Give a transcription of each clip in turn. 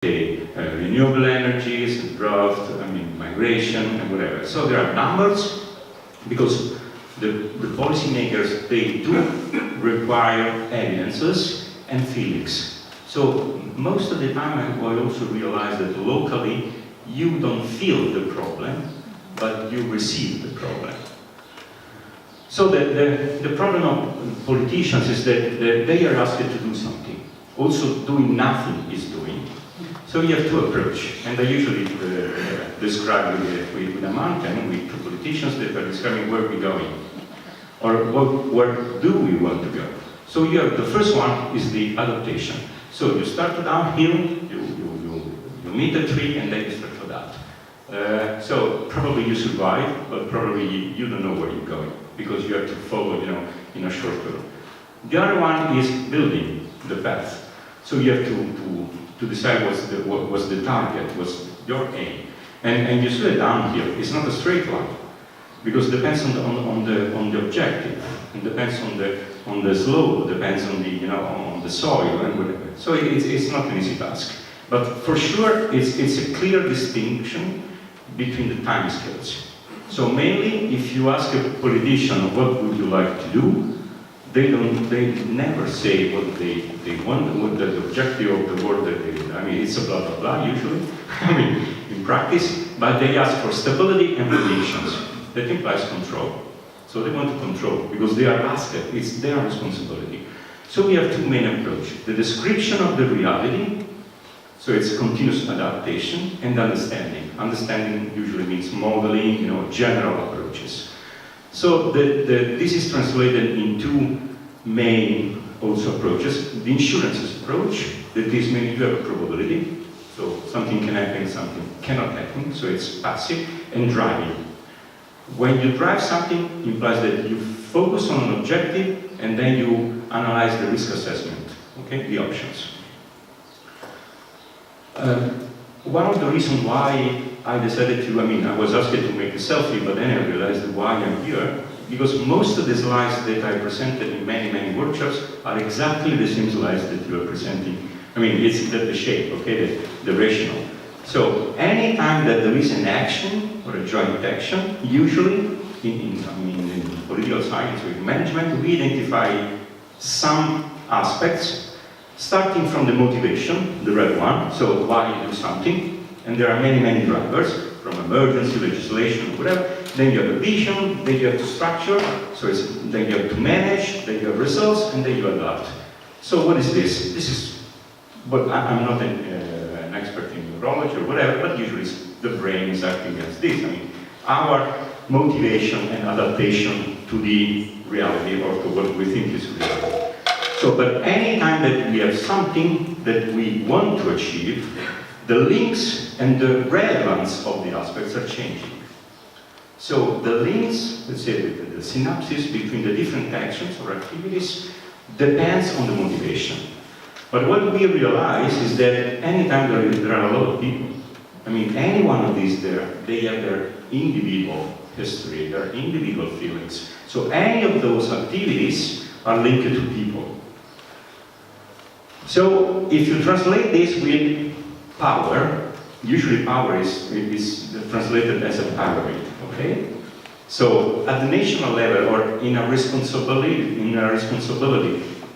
renewable energies, drought, migration, and whatever. So there are numbers, because the policymakers, they do require evidences and feelings. So most of the time I also realize that locally you don't feel the problem, but you receive the problem. So the problem of politicians is that they are asked to do something. Also doing nothing is doing. So you have to approach, and I usually describe with a mountain, with two politicians that are describing where we're going, or where do we want to go. So you have, the first one is the adaptation. So you start downhill, you meet a tree, and then you start for that. So probably you survive, but probably you don't know where you're going, because you have to follow, in a short term. The other one is building the path. So you have to decide what's the target, what's your aim. And you slow it down here. It's not a straight line, because it depends on the objective, and depends on the slope, depends on the soil and whatever. So it's not an easy task. But for sure, it's a clear distinction between the time scales. So mainly, if you ask a politician what would you like to do, they never say what they want, what the objective of the work that they do. It's a blah, blah, blah, usually, in practice, but they ask for stability and predictions. That implies control. So they want to control, because they are asked, it's their responsibility. So we have two main approaches. The description of the reality, so it's continuous adaptation, and understanding. Understanding usually means modeling, general approaches. So this is translated in two main also approaches. The insurances approach, that is mainly you have a probability, so something can happen, something cannot happen, so it's passive, and driving. When you drive something, implies that you focus on an objective and then you analyze the risk assessment, okay, the options. One of the reasons why I decided to, I was asked to make a selfie, but then I realized why I'm here, because most of the slides that I presented in many workshops are exactly the same slides that you are presenting. It's the shape, okay, the rationale. So any time that there is an action or a joint action, usually in political science or in management, we identify some aspects, starting from the motivation, the red one, so why you do something. And there are many drivers, from emergency, legislation, whatever. Then you have a vision, then you have to structure, so then you have to manage, then you have results, and then you adapt. So what is this? This is, but I'm not an expert in neurology or whatever, but usually the brain is acting as this. Our motivation and adaptation to the reality, or to what we think is reality. So, but any time that we have something that we want to achieve, the links and the relevance of the aspects are changing. So the links, let's say the synapses between the different actions or activities depends on the motivation. But what we realize is that anytime there are a lot of people, any one of these they have their individual history, their individual feelings. So any of those activities are linked to people. So if you translate this with power, usually power is translated as a pyramid, okay? So at the national level, or in a responsibility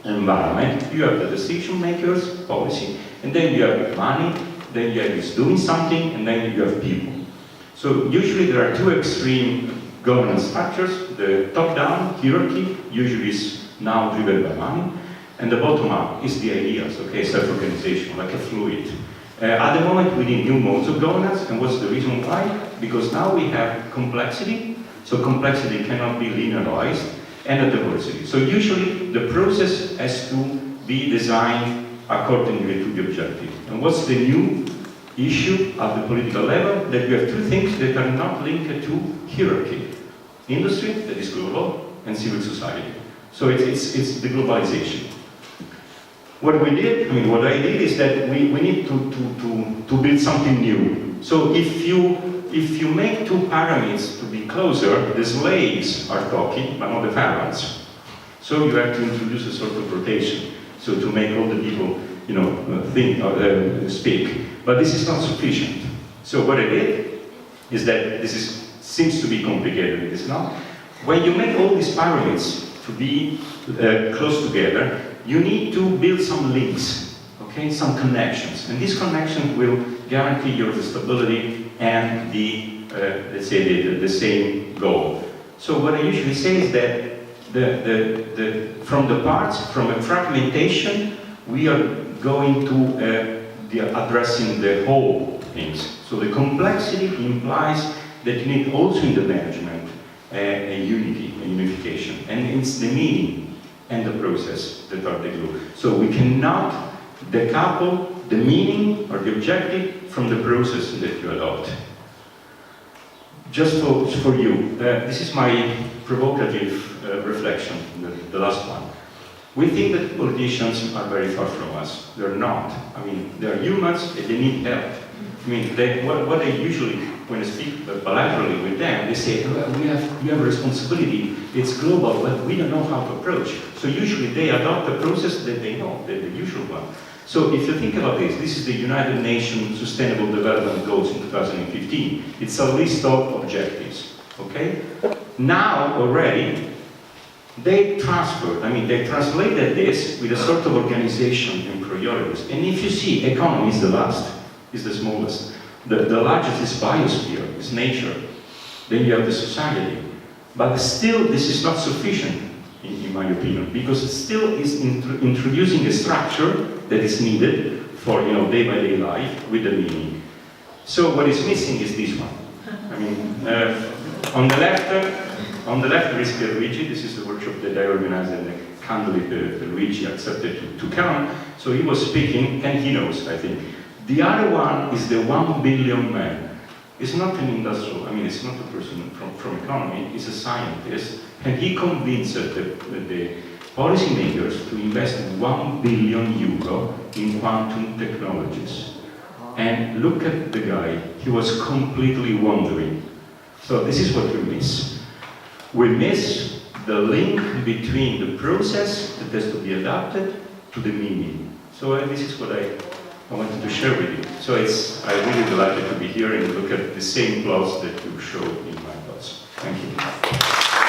environment, you have the decision makers, policy, and then you have money, then you have doing something, and then you have people. So usually there are two extreme governance structures. The top-down hierarchy usually is now driven by money, and the bottom-up is the ideas, okay, self-organization, like a fluid. At the moment, we need new modes of governance, and what's the reason why? Because now we have complexity, so complexity cannot be linearized, and a diversity. So usually, the process has to be designed accordingly to the objective. And what's the new issue at the political level? That we have two things that are not linked to hierarchy. Industry, that is global, and civil society. So it's the globalization. What we did, what I did is that we need to build something new. So if you make two pyramids to be closer, the slaves are talking, but not the pharaohs. So you have to introduce a sort of rotation. So to make all the people speak. But this is not sufficient. So what I did is that seems to be complicated, it is not. When you make all these pyramids to be close together, you need to build some links, okay, some connections. And these connections will guarantee your stability and let's say, the same goal. So what I usually say is that from the parts, from a fragmentation, we are going to addressing the whole things. So the complexity implies that you need also in the management a unity, a unification. And it's the meaning and the process that are the glue. So we cannot decouple the meaning or the objective from the process that you adopt. Just for you, this is my provocative reflection, the last one. We think that politicians are very far from us. They're not. I mean, they're humans and they need help. I mean, what they usually, when I speak bilaterally with them, they say, well, we have a responsibility, it's global, but we don't know how to approach. So usually they adopt a process that they know, the usual one. So if you think about this is the United Nations Sustainable Development Goals in 2015. It's a list of objectives, okay? Now, already, they translated this with a sort of organization and priorities. And if you see, economy is the last, is the smallest. The largest is biosphere, is nature. Then you have the society. But still, this is not sufficient, in my opinion, because it still is introducing a structure that is needed for day-by-day life with the meaning. So what is missing is this one. I mean, on the left there is Pierluigi. This is the workshop that I organized and kindly Pierluigi accepted to come. So he was speaking, and he knows, I think. The other one is the 1 billion man. It's not an industrial, it's not a person from economy, he's a scientist, and he convinced the policymakers to invest 1 billion euro in quantum technologies. And look at the guy, he was completely wandering. So this is what we miss. We miss the link between the process that has to be adapted to the meaning. So this is what I wanted to share with you. So I'm really delighted to be here and look at the same plots that you showed in my thoughts. Thank you.